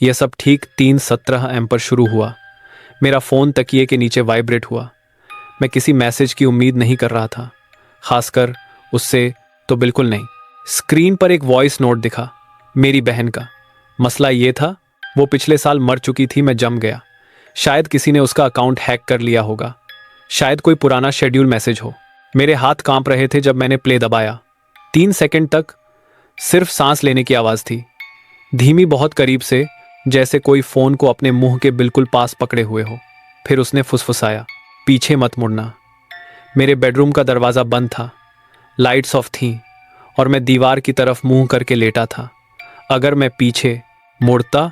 यह सब ठीक 3:17 AM पर शुरू हुआ। मेरा फ़ोन तकिए के नीचे वाइब्रेट हुआ। मैं किसी मैसेज की उम्मीद नहीं कर रहा था, खासकर उससे तो बिल्कुल नहीं। स्क्रीन पर एक वॉइस नोट दिखा, मेरी बहन का। मसला ये था, वो पिछले साल मर चुकी थी, मैं जम गया। शायद किसी ने उसका अकाउंट हैक कर लिया होगा, शायद कोई पुराना शेड्यूल मैसेज हो। मेरे हाथ कांप रहे थे जब मैंने प्ले दबाया। 3 सेकंड तक सिर्फ सांस लेने की आवाज़ थी, धीमी, बहुत करीब से, जैसे कोई फ़ोन को अपने मुंह के बिल्कुल पास पकड़े हुए हो। फिर उसने फुसफुसाया, पीछे मत मुड़ना। मेरे बेडरूम का दरवाज़ा बंद था, लाइट्स ऑफ थीं और मैं दीवार की तरफ मुंह करके लेटा था। अगर मैं पीछे मुड़ता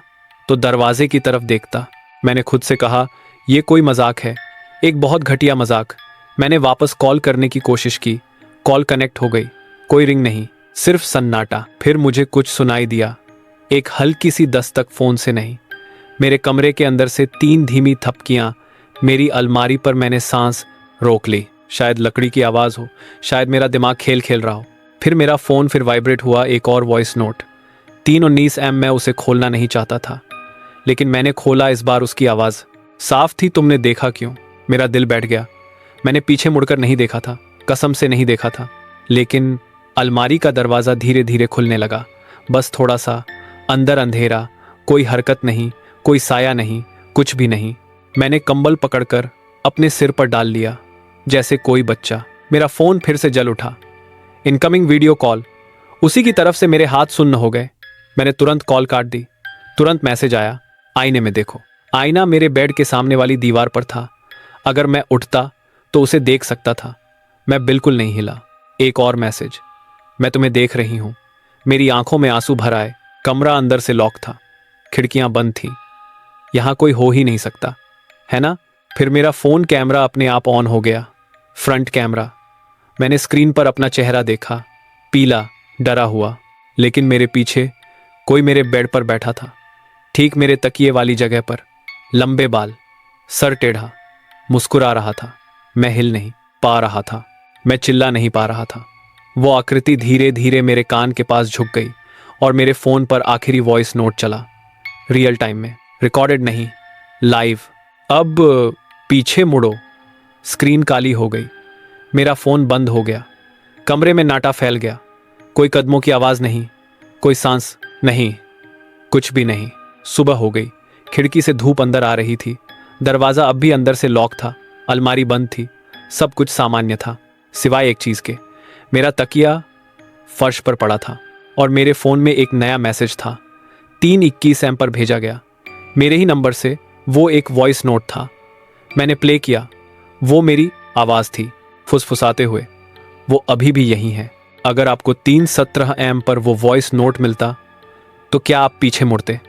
तो दरवाजे की तरफ देखता। मैंने खुद से कहा, यह कोई मजाक है, एक बहुत घटिया मजाक। मैंने वापस कॉल करने की कोशिश की। कॉल कनेक्ट हो गई, कोई रिंग नहीं, सिर्फ सन्नाटा। फिर मुझे कुछ सुनाई दिया, एक हल्की सी दस्तक, फ़ोन से नहीं, मेरे कमरे के अंदर से 3 धीमी थपकियां। मेरी अलमारी पर मैंने सांस रोक ली। शायद लकड़ी की आवाज़ हो, शायद मेरा दिमाग खेल खेल रहा हो। फिर मेरा फ़ोन फिर वाइब्रेट हुआ, एक और वॉइस नोट। 3:19 AM। मैं उसे खोलना नहीं चाहता था, लेकिन मैंने खोला। इस बार उसकी आवाज़ साफ थी, तुमने देखा क्यों? मेरा दिल बैठ गया। मैंने पीछे मुड़कर नहीं देखा था, कसम से नहीं देखा था। लेकिन अलमारी का दरवाज़ा धीरे धीरे खुलने लगा, बस थोड़ा सा। अंदर अंधेरा, कोई हरकत नहीं, कोई साया नहीं, कुछ भी नहीं। मैंने कंबल पकड़कर अपने सिर पर डाल लिया, जैसे कोई बच्चा। मेरा फ़ोन फिर से जल उठा, इनकमिंग वीडियो कॉल। उसी की तरफ से मेरे हाथ सुन्न हो गए। मैंने तुरंत कॉल काट दी। तुरंत मैसेज आया, आईने में देखो। आईना मेरे बेड के सामने वाली दीवार पर था। अगर मैं उठता तो उसे देख सकता था। मैं बिल्कुल नहीं हिला। एक और मैसेज, मैं तुम्हें देख रही हूं। मेरी आंखों में आंसू भर आए। कमरा अंदर से लॉक था, खिड़कियां बंद थीं। यहां कोई हो ही नहीं सकता, है ना? फिर मेरा फ़ोन कैमरा अपने आप ऑन हो गया, फ्रंट कैमरा। मैंने स्क्रीन पर अपना चेहरा देखा, पीला, डरा हुआ। लेकिन मेरे पीछे कोई मेरे बेड पर बैठा था, ठीक मेरे तकिए वाली जगह पर। लंबे बाल, सर टेढ़ा, मुस्कुरा रहा था। मैं हिल नहीं पा रहा था, मैं चिल्ला नहीं पा रहा था। वो आकृति धीरे धीरे मेरे कान के पास झुक गई और मेरे फ़ोन पर आखिरी वॉइस नोट चला, रियल टाइम में, रिकॉर्डेड नहीं, लाइव। अब पीछे मुड़ो। स्क्रीन काली हो गई, मेरा फ़ोन बंद हो गया। कमरे में नाटा फैल गया। कोई कदमों की आवाज़ नहीं, कोई सांस नहीं, कुछ भी नहीं। सुबह हो गई। खिड़की से धूप अंदर आ रही थी। दरवाज़ा अब भी अंदर से लॉक था। अलमारी बंद थी। सब कुछ सामान्य था, सिवाय एक चीज़ के। मेरा तकिया फर्श पर पड़ा था और मेरे फ़ोन में एक नया मैसेज था, 3:21 AM पर भेजा गया, मेरे ही नंबर से। वो एक वॉइस नोट था। मैंने प्ले किया। वो मेरी आवाज़ थी, फुसफुसाते हुए, वो अभी भी यहीं है। अगर आपको 3:17 AM पर वो वॉइस नोट मिलता तो क्या आप पीछे मुड़ते?